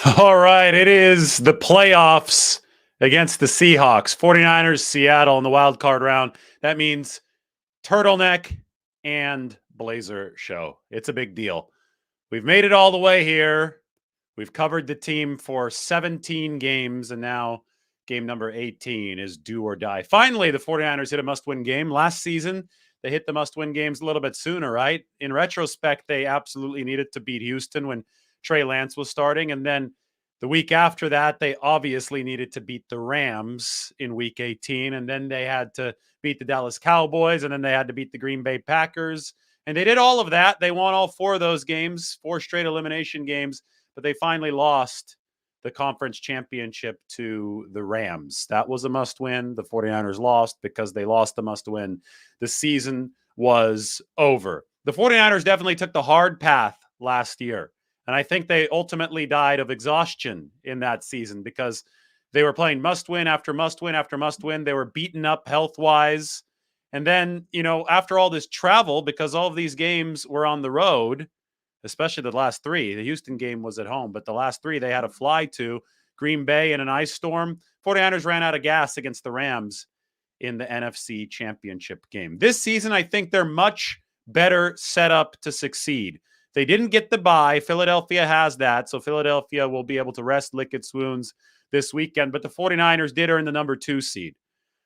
All right, it is the playoffs against the Seahawks, 49ers, Seattle in the wild card round. That means turtleneck and blazer show. It's a big deal. We've made it all the way here. We've covered the team for 17 games, and now game number 18 is do or die. Finally, the 49ers hit a must-win game. Last season, they hit the must-win games a little bit sooner, right? In retrospect, they absolutely needed to beat Houston when Trey Lance was starting, and then the week after that, they obviously needed to beat the Rams in week 18, and then they had to beat the Dallas Cowboys, and then they had to beat the Green Bay Packers. And they did all of that. They won all four of those games, four straight elimination games, but they finally lost the conference championship to the Rams. That was a must win. The 49ers lost because they lost the must win. The season was over. The 49ers definitely took the hard path last year. And I think they ultimately died of exhaustion in that season because they were playing must win after must win after must win. They were beaten up health wise. And then, after all this travel, because all of these games were on the road, especially the last three, the Houston game was at home, but the last three they had to fly to Green Bay in an ice storm. 49ers ran out of gas against the Rams in the NFC Championship game. This season, I think they're much better set up to succeed. They didn't get the bye. Philadelphia has that, so Philadelphia will be able to rest, lick its wounds this weekend. But the 49ers did earn the number 2 seed,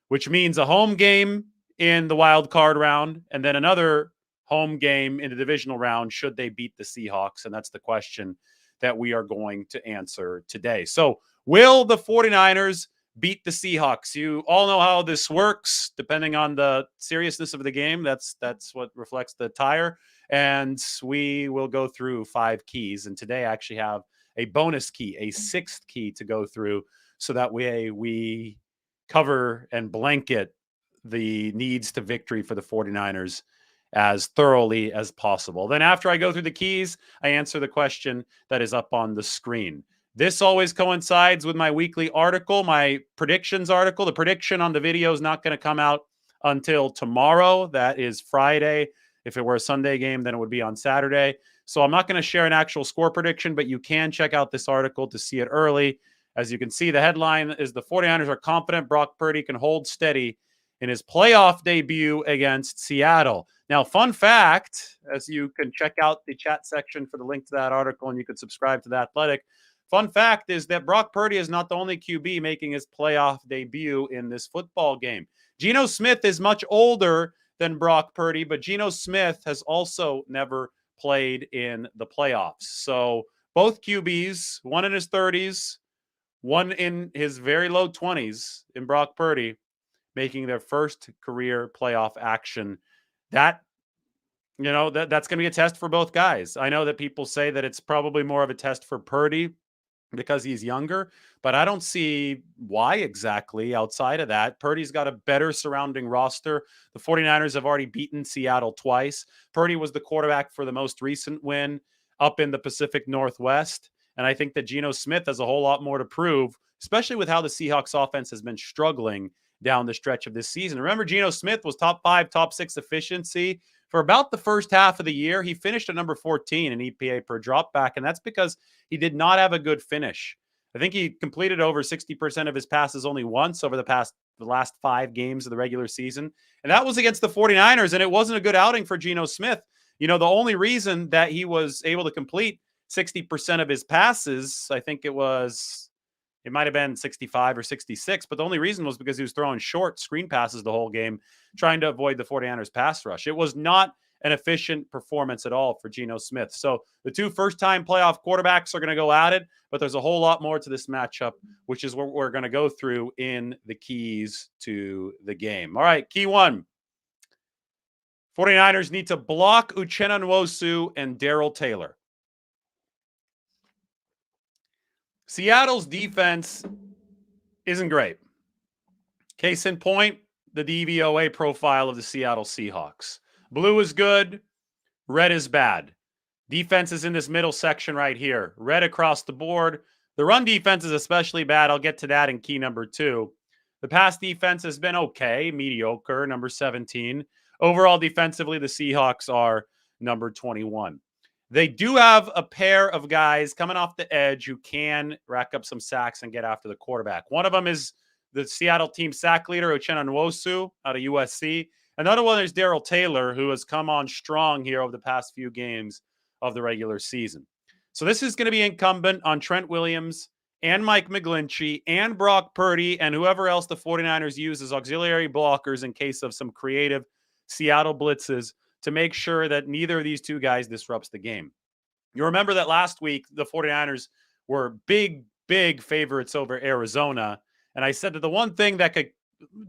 which means a home game in the wild card round and then another home game in the divisional round should they beat the Seahawks. And that's the question that we are going to answer today. So will the 49ers beat the Seahawks? You all know how this works. Depending on the seriousness of the game, that's what reflects the tire. And we will go through 5 keys. And today I actually have a bonus key, a 6th key to go through so that way we cover and blanket the needs to victory for the 49ers as thoroughly as possible. Then after I go through the keys, I answer the question that is up on the screen. This always coincides with my weekly article, my predictions article. The prediction on the video is not going to come out until tomorrow. That is Friday. If it were a Sunday game, then it would be on Saturday. So I'm not going to share an actual score prediction, but you can check out this article to see it early. As you can see, the headline is the 49ers are confident Brock Purdy can hold steady in his playoff debut against Seattle. Now, fun fact, as you can check out the chat section for the link to that article and you can subscribe to The Athletic, fun fact is that Brock Purdy is not the only QB making his playoff debut in this football game. Geno Smith is much older than Brock Purdy, but Geno Smith has also never played in the playoffs. So both QBs, one in his 30s, one in his very low 20s in Brock Purdy, making their first career playoff action. That's going to be a test for both guys. I know that people say that it's probably more of a test for Purdy because he's younger, but I don't see why exactly outside of that. Purdy's got a better surrounding roster. The 49ers have already beaten Seattle twice. Purdy was the quarterback for the most recent win up in the Pacific Northwest. And I think that Geno Smith has a whole lot more to prove, especially with how the Seahawks offense has been struggling down the stretch of this season. Remember, Geno Smith was top 5, top 6 efficiency for about the first half of the year. He finished at number 14 in EPA per dropback, and that's because he did not have a good finish. I think he completed over 60% of his passes only once over the last 5 games of the regular season, and that was against the 49ers, and it wasn't a good outing for Geno Smith. The only reason that he was able to complete 60% of his passes, I think it might have been 65 or 66, but the only reason was because he was throwing short screen passes the whole game, trying to avoid the 49ers pass rush. It was not an efficient performance at all for Geno Smith. So the 2 first-time playoff quarterbacks are going to go at it, but there's a whole lot more to this matchup, which is what we're going to go through in the keys to the game. All right, key 1. 49ers need to block Uchenna Nwosu and Darrell Taylor. Seattle's defense isn't great. Case in point, the DVOA profile of the Seattle Seahawks. Blue is good, red is bad. Defense is in this middle section right here. Red across the board. The run defense is especially bad. I'll get to that in key number 2. The pass defense has been okay, mediocre, number 17. Overall, defensively, the Seahawks are number 21. They do have a pair of guys coming off the edge who can rack up some sacks and get after the quarterback. One of them is the Seattle team sack leader, Uchenna Nwosu, out of USC. Another one is Darrell Taylor, who has come on strong here over the past few games of the regular season. So this is going to be incumbent on Trent Williams and Mike McGlinchey and Brock Purdy and whoever else the 49ers use as auxiliary blockers in case of some creative Seattle blitzes to make sure that neither of these two guys disrupts the game. You remember that last week, the 49ers were big favorites over Arizona. And I said that the one thing that could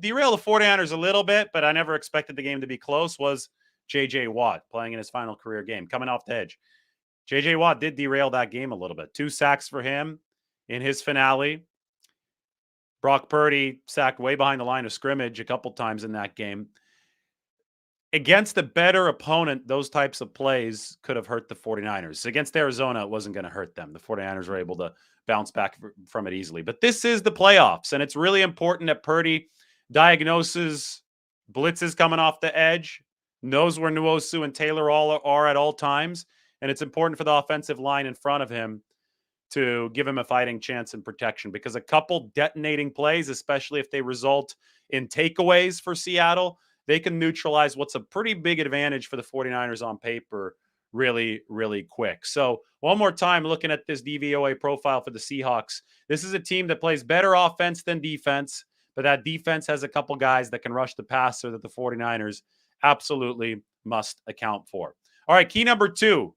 derail the 49ers a little bit, but I never expected the game to be close, was J.J. Watt playing in his final career game, coming off the edge. J.J. Watt did derail that game a little bit. 2 sacks for him in his finale. Brock Purdy sacked way behind the line of scrimmage a couple times in that game. Against a better opponent, those types of plays could have hurt the 49ers. Against Arizona, it wasn't going to hurt them. The 49ers were able to bounce back from it easily. But this is the playoffs, and it's really important that Purdy diagnoses blitzes coming off the edge, knows where Nwosu and Taylor all are at all times, and it's important for the offensive line in front of him to give him a fighting chance and protection, because a couple detonating plays, especially if they result in takeaways for Seattle, they can neutralize what's a pretty big advantage for the 49ers on paper really, really quick. So one more time, looking at this DVOA profile for the Seahawks, this is a team that plays better offense than defense, but that defense has a couple guys that can rush the passer that the 49ers absolutely must account for. All right, key number 2.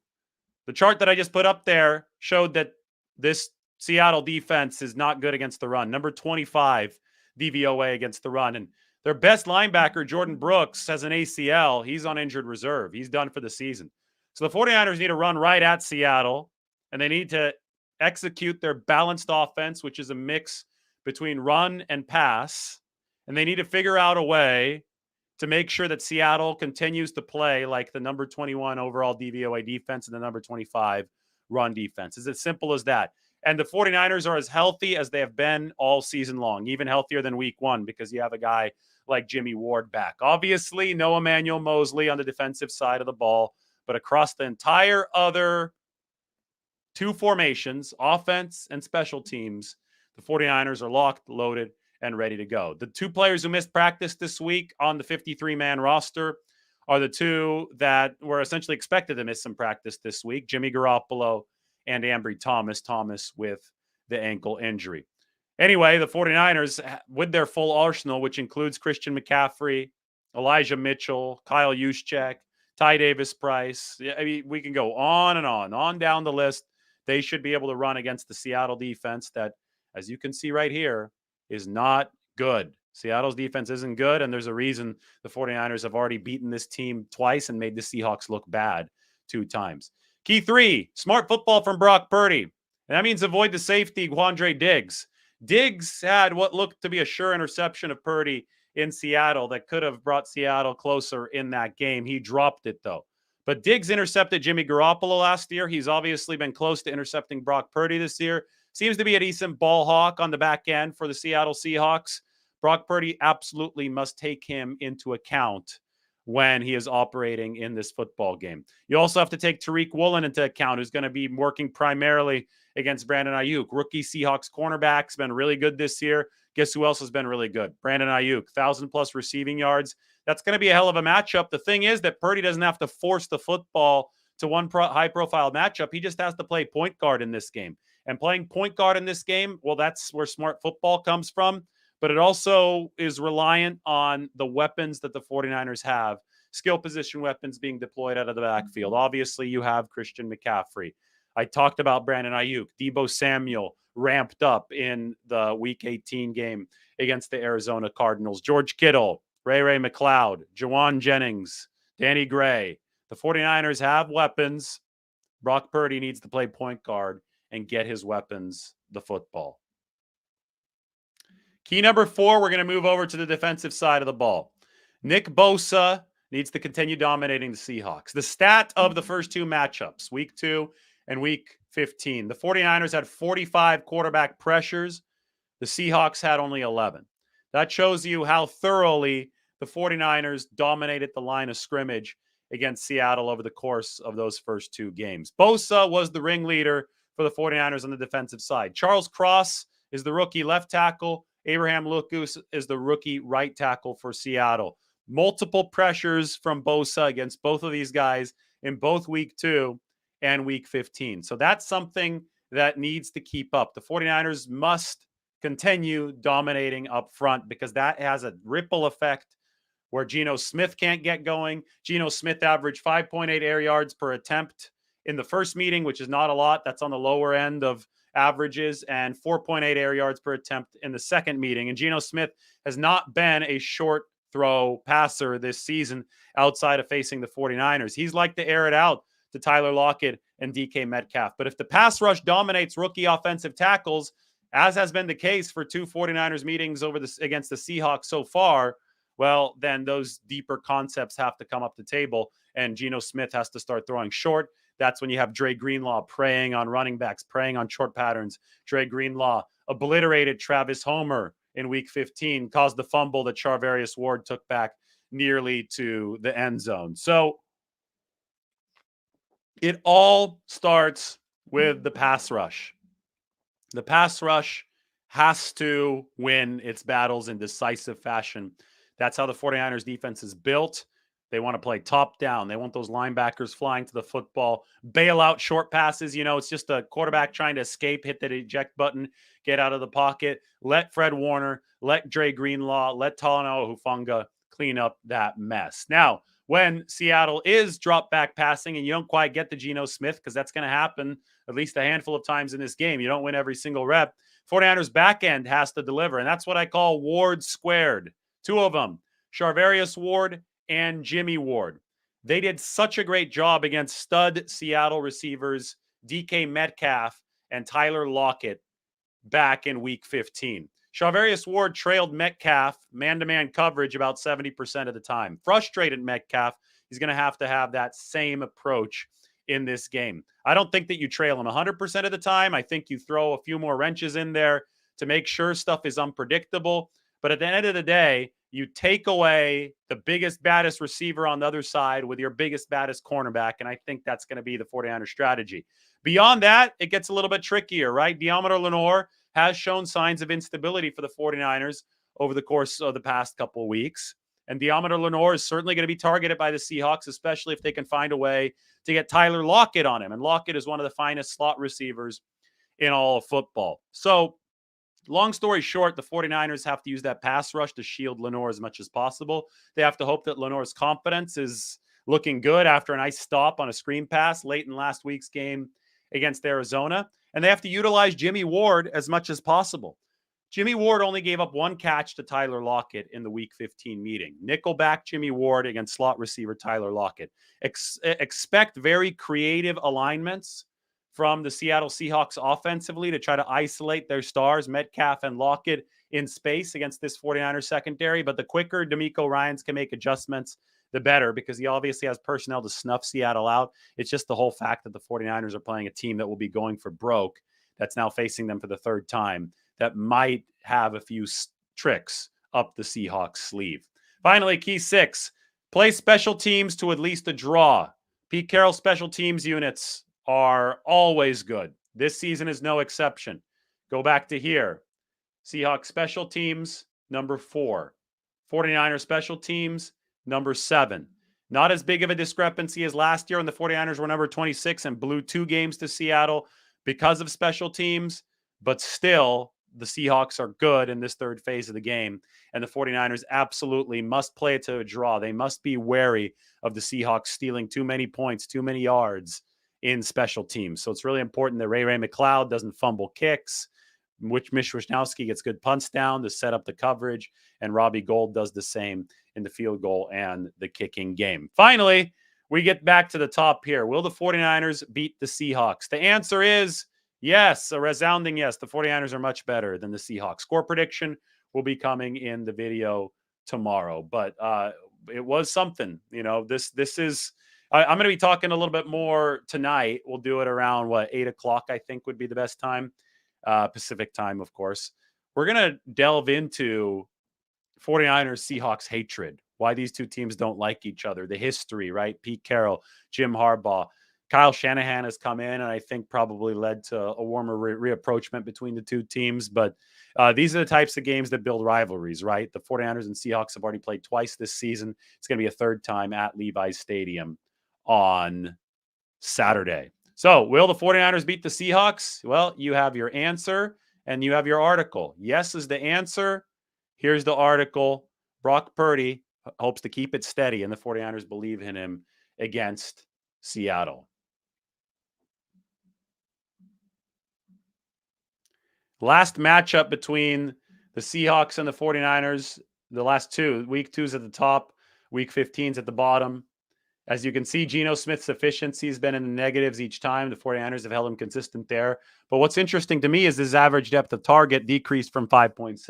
The chart that I just put up there showed that this Seattle defense is not good against the run. Number 25 DVOA against the run. And their best linebacker, Jordyn Brooks, has an ACL. He's on injured reserve. He's done for the season. So the 49ers need to run right at Seattle, and they need to execute their balanced offense, which is a mix between run and pass. And they need to figure out a way to make sure that Seattle continues to play like the number 21 overall DVOA defense and the number 25 run defense. It's as simple as that. And the 49ers are as healthy as they have been all season long, even healthier than week 1, because you have a guy like Jimmy Ward back. Obviously, no Emmanuel Mosley on the defensive side of the ball, but across the entire other 2 formations, offense and special teams, the 49ers are locked, loaded, and ready to go. The 2 players who missed practice this week on the 53-man roster are the 2 that were essentially expected to miss some practice this week, Jimmy Garoppolo and Ambry Thomas with the ankle injury. Anyway, the 49ers, with their full arsenal, which includes Christian McCaffrey, Elijah Mitchell, Kyle Juszczyk, Ty Davis-Price, I mean, we can go on and on down the list. They should be able to run against the Seattle defense that, as you can see right here, is not good. Seattle's defense isn't good, and there's a reason the 49ers have already beaten this team twice and made the Seahawks look bad 2 times. Key 3, smart football from Brock Purdy. And that means avoid the safety, Quandre Diggs. Diggs had what looked to be a sure interception of Purdy in Seattle that could have brought Seattle closer in that game. He dropped it, though. But Diggs intercepted Jimmy Garoppolo last year. He's obviously been close to intercepting Brock Purdy this year. Seems to be a decent ball hawk on the back end for the Seattle Seahawks. Brock Purdy absolutely must take him into account when he is operating in this football game. You also have to take Tariq Woolen into account, who's going to be working primarily against Brandon Ayuk. Rookie Seahawks cornerback's been really good this year. Guess who else has been really good? Brandon Ayuk, 1,000+ receiving yards. That's going to be a hell of a matchup. The thing is that Purdy doesn't have to force the football to one high-profile matchup. He just has to play point guard in this game. And playing point guard in this game, well, that's where smart football comes from. But it also is reliant on the weapons that the 49ers have, skill position weapons being deployed out of the backfield. Obviously, you have Christian McCaffrey. I talked about Brandon Ayuk. Deebo Samuel ramped up in the Week 18 game against the Arizona Cardinals. George Kittle, Ray McLeod, Jawan Jennings, Danny Gray. The 49ers have weapons. Brock Purdy needs to play point guard and get his weapons the football. Key number 4, we're going to move over to the defensive side of the ball. Nick Bosa needs to continue dominating the Seahawks. The stat of the first 2 matchups, Week 2 and Week 15. The 49ers had 45 quarterback pressures. The Seahawks had only 11. That shows you how thoroughly the 49ers dominated the line of scrimmage against Seattle over the course of those first 2 games. Bosa was the ringleader for the 49ers on the defensive side. Charles Cross is the rookie left tackle. Abraham Lucas is the rookie right tackle for Seattle. Multiple pressures from Bosa against both of these guys in both week 2 and week 15. So that's something that needs to keep up. The 49ers must continue dominating up front because that has a ripple effect where Geno Smith can't get going. Geno Smith averaged 5.8 air yards per attempt in the first meeting, which is not a lot. That's on the lower end of averages, and 4.8 air yards per attempt in the second meeting. And Geno Smith has not been a short throw passer this season outside of facing the 49ers. He's like to air it out to Tyler Lockett and DK Metcalf. But if the pass rush dominates rookie offensive tackles, as has been the case for 2 49ers meetings against the Seahawks so far, well, then those deeper concepts have to come up the table, and Geno Smith has to start throwing short. That's when you have Dre Greenlaw preying on running backs, preying on short patterns. Dre Greenlaw obliterated Travis Homer in week 15, caused the fumble that Charvarius Ward took back nearly to the end zone. So it all starts with the pass rush. The pass rush has to win its battles in decisive fashion. That's how the 49ers defense is built. They want to play top down. They want those linebackers flying to the football, bail out short passes. You know, it's just a quarterback trying to escape, hit that eject button, get out of the pocket. Let Fred Warner, let Dre Greenlaw, let Talanoa Hufanga clean up that mess. Now, when Seattle is drop back passing and you don't quite get the Geno Smith, because that's going to happen at least a handful of times in this game. You don't win every single rep. 49ers back end has to deliver, and that's what I call Ward squared. 2 of them, Charvarius Ward and Jimmy Ward. They did such a great job against stud Seattle receivers DK Metcalf and Tyler Lockett back in week 15. Charvarius Ward trailed Metcalf man-to-man coverage about 70% of the time. Frustrated Metcalf. He's going to have that same approach in this game. I don't think that you trail him 100% of the time. I think you throw a few more wrenches in there to make sure stuff is unpredictable. But at the end of the day, you take away the biggest, baddest receiver on the other side with your biggest, baddest cornerback, and I think that's going to be the 49ers strategy. Beyond that, it gets a little bit trickier, right? Deommodore Lenoir has shown signs of instability for the 49ers over the course of the past couple of weeks. And Deommodore Lenoir is certainly going to be targeted by the Seahawks, especially if they can find a way to get Tyler Lockett on him. And Lockett is one of the finest slot receivers in all of football. So, long story short, the 49ers have to use that pass rush to shield Lenoir as much as possible. They have to hope that Lenoir's confidence is looking good after a nice stop on a screen pass late in last week's game against Arizona. And they have to utilize Jimmy Ward as much as possible. Jimmy Ward only gave up 1 catch to Tyler Lockett in the week 15 meeting. Nickelback Jimmy Ward against slot receiver Tyler Lockett. Expect very creative alignments from the Seattle Seahawks offensively to try to isolate their stars, Metcalf and Lockett, in space against this 49ers secondary. But the quicker DeMeco Ryans can make adjustments, the better, because he obviously has personnel to snuff Seattle out. It's just the whole fact that the 49ers are playing a team that will be going for broke, that's now facing them for the 3rd time, that might have a few tricks up the Seahawks sleeve. Finally, key 6, play special teams to at least a draw. Pete Carroll's special teams units are always good. This season is no exception. Go back to here. Seahawks special teams, number 4. 49ers special teams, number 7. Not as big of a discrepancy as last year when the 49ers were number 26 and blew 2 games to Seattle because of special teams, but still the Seahawks are good in this 3rd phase of the game, and the 49ers absolutely must play it to a draw. They must be wary of the Seahawks stealing too many points, too many yards in special teams. So it's really important that Ray McLeod doesn't fumble kicks, which Mitch Wishnowsky gets good punts down to set up the coverage, and Robbie Gould does the same in the field goal and the kicking game. Finally, we get back to the top here. Will the 49ers beat the Seahawks? The answer is yes, a resounding yes. The 49ers are much better than the Seahawks. Score prediction will be coming in the video tomorrow, but it was something. You know, this is. I'm going to be talking a little bit more tonight. We'll do it around 8 o'clock, I think would be the best time. Pacific time, of course. We're going to delve into 49ers Seahawks hatred. why these two teams don't like each other, the history, right? Pete Carroll, Jim Harbaugh, Kyle Shanahan has come in and I think probably led to a warmer reapproachment between the two teams. But these are the types of games that build rivalries, right? The 49ers and Seahawks have already played twice this season. It's going to be a third time at Levi's Stadium on Saturday. So, will the 49ers beat the Seahawks? Well, you have your answer and you have your article. Yes is the answer. Here's the article. Brock Purdy hopes to keep it steady, and the 49ers believe in him against Seattle. Last matchup between the Seahawks and the 49ers, the last two, week 2's at the top, week 15's at the bottom. As you can see, Geno Smith's efficiency has been in the negatives each time. The 49ers have held him consistent there. But what's interesting to me is his average depth of target decreased from 5.6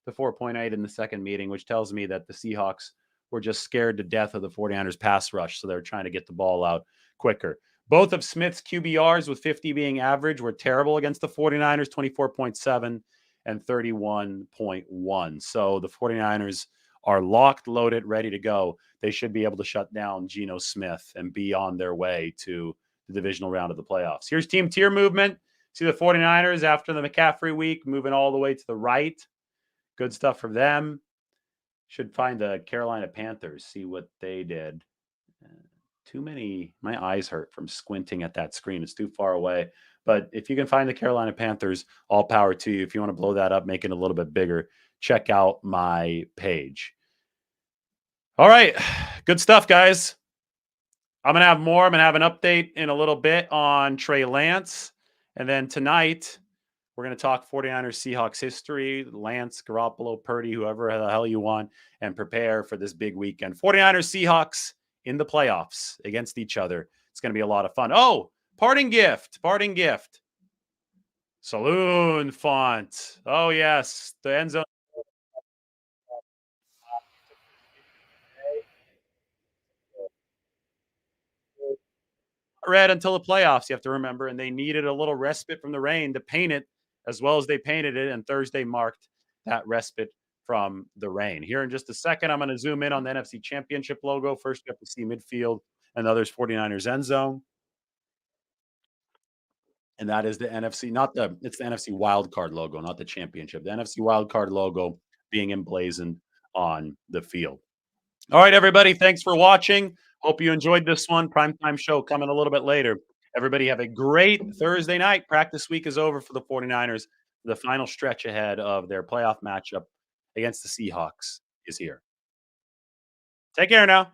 to 4.8 in the second meeting, which tells me that the Seahawks were just scared to death of the 49ers pass rush. So they're trying to get the ball out quicker. Both of Smith's QBRs, with 50 being average, were terrible against the 49ers, 24.7 and 31.1. So the 49ers are locked, loaded, ready to go. They should be able to shut down Geno Smith and be on their way to the divisional round of the playoffs. Here's team tier movement. See the 49ers after the McCaffrey week moving all the way to the right. Good stuff for them. Should find the Carolina Panthers, see what they did. Too many, my eyes hurt from squinting at that screen. It's too far away. But if you can find the Carolina Panthers, all power to you. If you want to blow that up, make it a little bit bigger, check out my page. All right. Good stuff, guys. I'm going to have more. I'm going to have an update in a little bit on Trey Lance. And then tonight, we're going to talk 49ers Seahawks history, Lance, Garoppolo, Purdy, whoever the hell you want, and prepare for this big weekend. 49ers Seahawks in the playoffs against each other. It's going to be a lot of fun. Oh, parting gift. Saloon font. Oh, yes. The end zone. Red until the playoffs, you have to remember, and they needed a little respite from the rain to paint it as well as they painted it, and Thursday marked that respite from the rain. Here in just a second, I'm going to zoom in on the NFC Championship logo. First, you have to see midfield and others 49ers end zone. And that is the NFC, not the, it's the NFC wild card logo, not the championship. The NFC wild card logo being emblazoned on the field. All right, everybody. Thanks for watching. Hope you enjoyed this one. Primetime show coming a little bit later. Everybody have a great Thursday night. Practice week is over for the 49ers. The final stretch ahead of their playoff matchup against the Seahawks is here. Take care now.